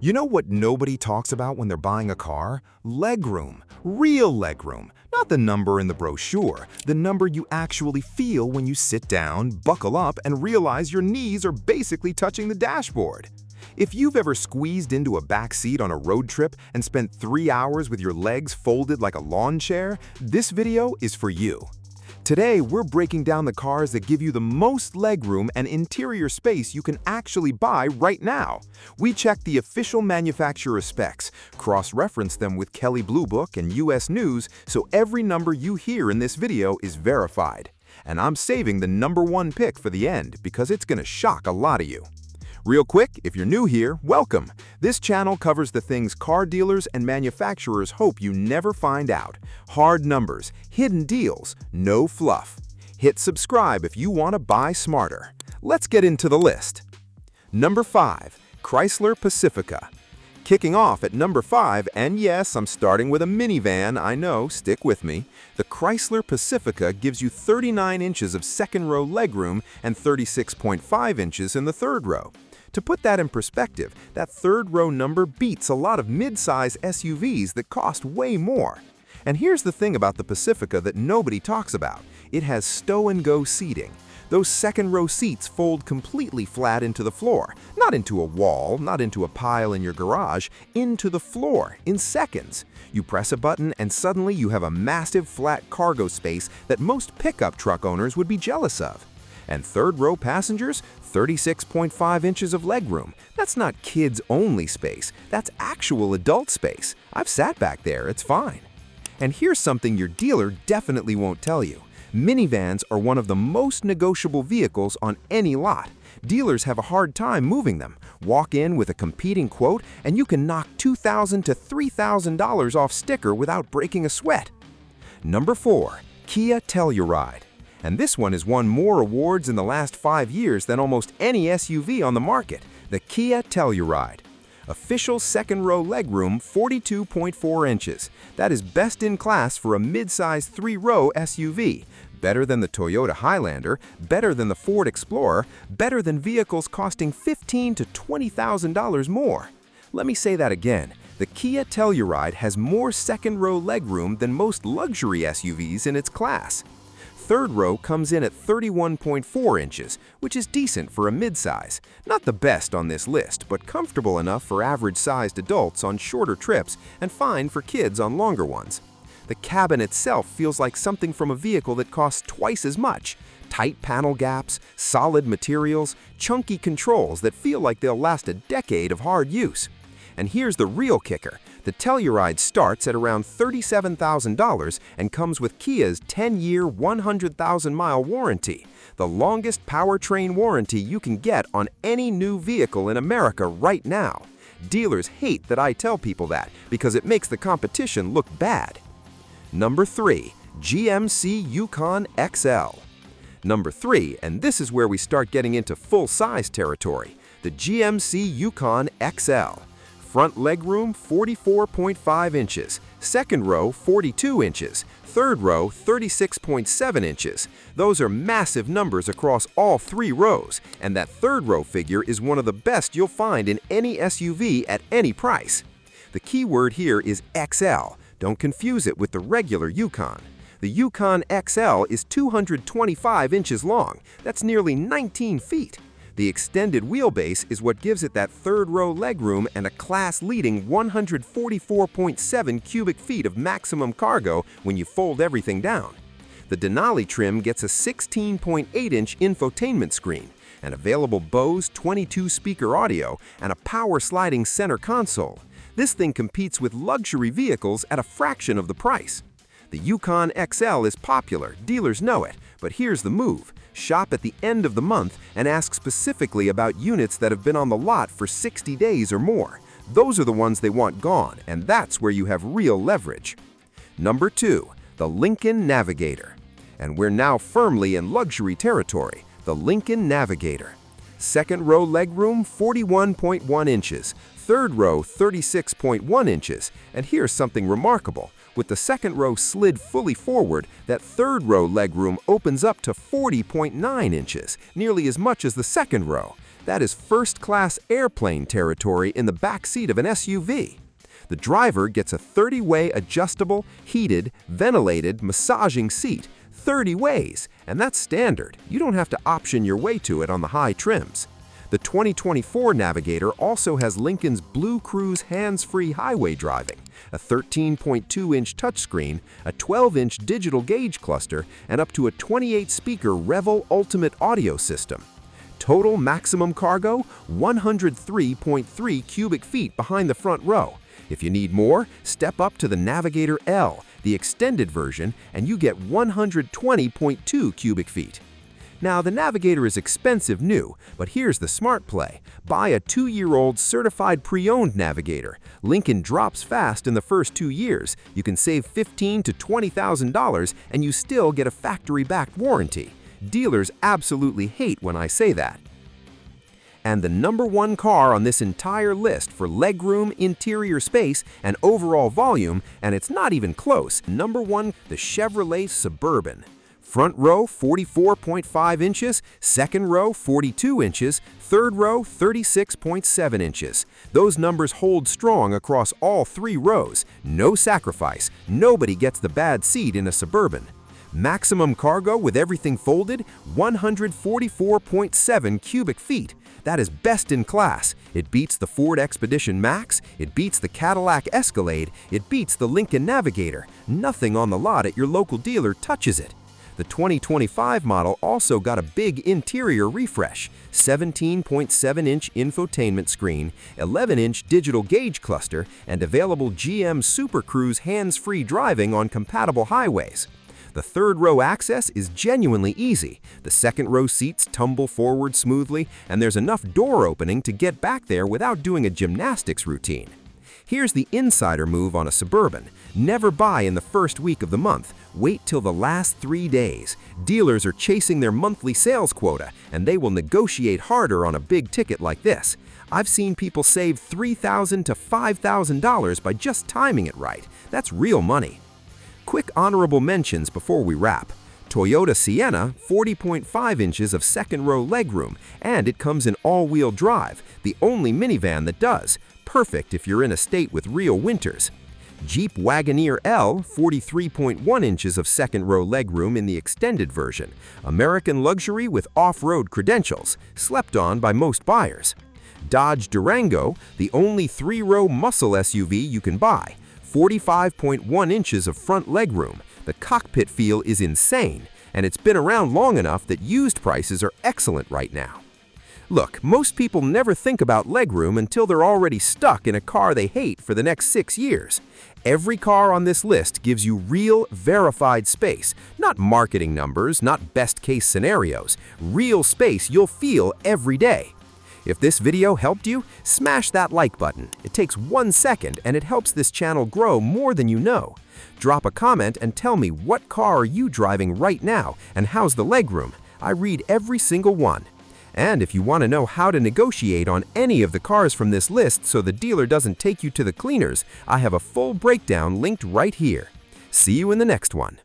You know what nobody talks about when they're buying a car? Legroom. Real legroom. Not the number in the brochure, the number you actually feel when you sit down, buckle up, and realize your knees are basically touching the dashboard. If you've ever squeezed into a back seat on a road trip and spent 3 hours with your legs folded like a lawn chair, this video is for you. Today, we're breaking down the cars that give you the most legroom and interior space you can actually buy right now. We checked the official manufacturer specs, cross-referenced them with Kelley Blue Book and US News, so every number you hear in this video is verified. And I'm saving the #1 pick for the end because it's gonna shock a lot of you. Real quick, if you're new here, welcome. This channel covers the things car dealers and manufacturers hope you never find out. Hard numbers, hidden deals, no fluff. Hit subscribe if you want to buy smarter. Let's get into the list. Number 5. Chrysler Pacifica. Kicking off at number 5, and yes, I'm starting with a minivan, I know, stick with me. The Chrysler Pacifica gives you 39 inches of second-row legroom and 36.5 inches in the third row. To put that in perspective, that third-row number beats a lot of mid-size SUVs that cost way more. And here's the thing about the Pacifica that nobody talks about. It has stow-and-go seating. Those second-row seats fold completely flat into the floor, not into a wall, not into a pile in your garage, into the floor in seconds. You press a button and suddenly you have a massive flat cargo space that most pickup truck owners would be jealous of. And third-row passengers, 36.5 inches of legroom. That's not kids-only space, that's actual adult space. I've sat back there, it's fine. And here's something your dealer definitely won't tell you. Minivans are one of the most negotiable vehicles on any lot. Dealers have a hard time moving them. Walk in with a competing quote and you can knock $2,000 to $3,000 off sticker without breaking a sweat. Number 4. Kia Telluride. And this one has won more awards in the last 5 years than almost any SUV on the market, the Kia Telluride. Official second-row legroom, 42.4 inches. That is best in class for a mid-size 3-row SUV. Better than the Toyota Highlander, better than the Ford Explorer, better than vehicles costing $15,000 to $20,000 more. Let me say that again. The Kia Telluride has more second-row legroom than most luxury SUVs in its class. Third row comes in at 31.4 inches, which is decent for a midsize. Not the best on this list, but comfortable enough for average-sized adults on shorter trips and fine for kids on longer ones. The cabin itself feels like something from a vehicle that costs twice as much. Tight panel gaps, solid materials, chunky controls that feel like they'll last a decade of hard use. And here's the real kicker. The Telluride starts at around $37,000 and comes with Kia's 10-year, 100,000-mile warranty, the longest powertrain warranty you can get on any new vehicle in America right now. Dealers hate that I tell people that because it makes the competition look bad. Number 3. GMC Yukon XL. Number 3, and this is where we start getting into full-size territory, the GMC Yukon XL. Front legroom, 44.5 inches. Second row, 42 inches. Third row, 36.7 inches. Those are massive numbers across all 3 rows, and that third row figure is one of the best you'll find in any SUV at any price. The key word here is XL. Don't confuse it with the regular Yukon. The Yukon XL is 225 inches long. That's nearly 19 feet. The extended wheelbase is what gives it that third-row legroom and a class-leading 144.7 cubic feet of maximum cargo when you fold everything down. The Denali trim gets a 16.8-inch infotainment screen, an available Bose 22-speaker audio, and a power-sliding center console. This thing competes with luxury vehicles at a fraction of the price. The Yukon XL is popular, dealers know it, but here's the move. Shop at the end of the month and ask specifically about units that have been on the lot for 60 days or more. Those are the ones they want gone, and that's where you have real leverage. Number 2. The Lincoln Navigator. And we're now firmly in luxury territory, the Lincoln Navigator. Second row legroom, 41.1 inches. Third row, 36.1 inches. And here's something remarkable. With the second row slid fully forward, that third row legroom opens up to 40.9 inches, nearly as much as the second row. That is first-class airplane territory in the back seat of an SUV. The driver gets a 30-way adjustable, heated, ventilated, massaging seat, 30 ways, and that's standard. You don't have to option your way to it on the high trims. The 2024 Navigator also has Lincoln's Blue Cruise hands-free highway driving, a 13.2-inch touchscreen, a 12-inch digital gauge cluster, and up to a 28-speaker Revel Ultimate audio system. Total maximum cargo, 103.3 cubic feet behind the front row. If you need more, step up to the Navigator L, the extended version, and you get 120.2 cubic feet. Now, the Navigator is expensive new, but here's the smart play. Buy a 2-year-old certified pre-owned Navigator. Lincoln drops fast in the first 2 years. You can save $15,000 to $20,000 and you still get a factory-backed warranty. Dealers absolutely hate when I say that. And the #1 car on this entire list for legroom, interior space, and overall volume, and it's not even close. #1, the Chevrolet Suburban. Front row 44.5 inches, second row 42 inches, third row 36.7 inches. Those numbers hold strong across all 3 rows. No sacrifice. Nobody gets the bad seat in a Suburban. Maximum cargo with everything folded, 144.7 cubic feet. That is best in class. It beats the Ford Expedition Max, it beats the Cadillac Escalade, it beats the Lincoln Navigator. Nothing on the lot at your local dealer touches it. The 2025 model also got a big interior refresh, 17.7-inch infotainment screen, 11-inch digital gauge cluster, and available GM Super Cruise hands-free driving on compatible highways. The third row access is genuinely easy. The second row seats tumble forward smoothly, and there's enough door opening to get back there without doing a gymnastics routine. Here's the insider move on a Suburban. Never buy in the first week of the month. Wait till the last 3 days. Dealers are chasing their monthly sales quota, and they will negotiate harder on a big ticket like this. I've seen people save $3,000 to $5,000 by just timing it right. That's real money. Quick honorable mentions before we wrap. Toyota Sienna, 40.5 inches of second-row legroom, and it comes in all-wheel drive, the only minivan that does. Perfect if you're in a state with real winters. Jeep Wagoneer L, 43.1 inches of second-row legroom in the extended version. American luxury with off-road credentials, slept on by most buyers. Dodge Durango, the only 3-row muscle SUV you can buy. 45.1 inches of front legroom. The cockpit feel is insane, and it's been around long enough that used prices are excellent right now. Look, most people never think about legroom until they're already stuck in a car they hate for the next 6 years. Every car on this list gives you real, verified space, not marketing numbers, not best-case scenarios, real space you'll feel every day. If this video helped you, smash that like button. It takes 1 second and it helps this channel grow more than you know. Drop a comment and tell me what car are you driving right now and how's the legroom. I read every single one. And if you want to know how to negotiate on any of the cars from this list so the dealer doesn't take you to the cleaners, I have a full breakdown linked right here. See you in the next one.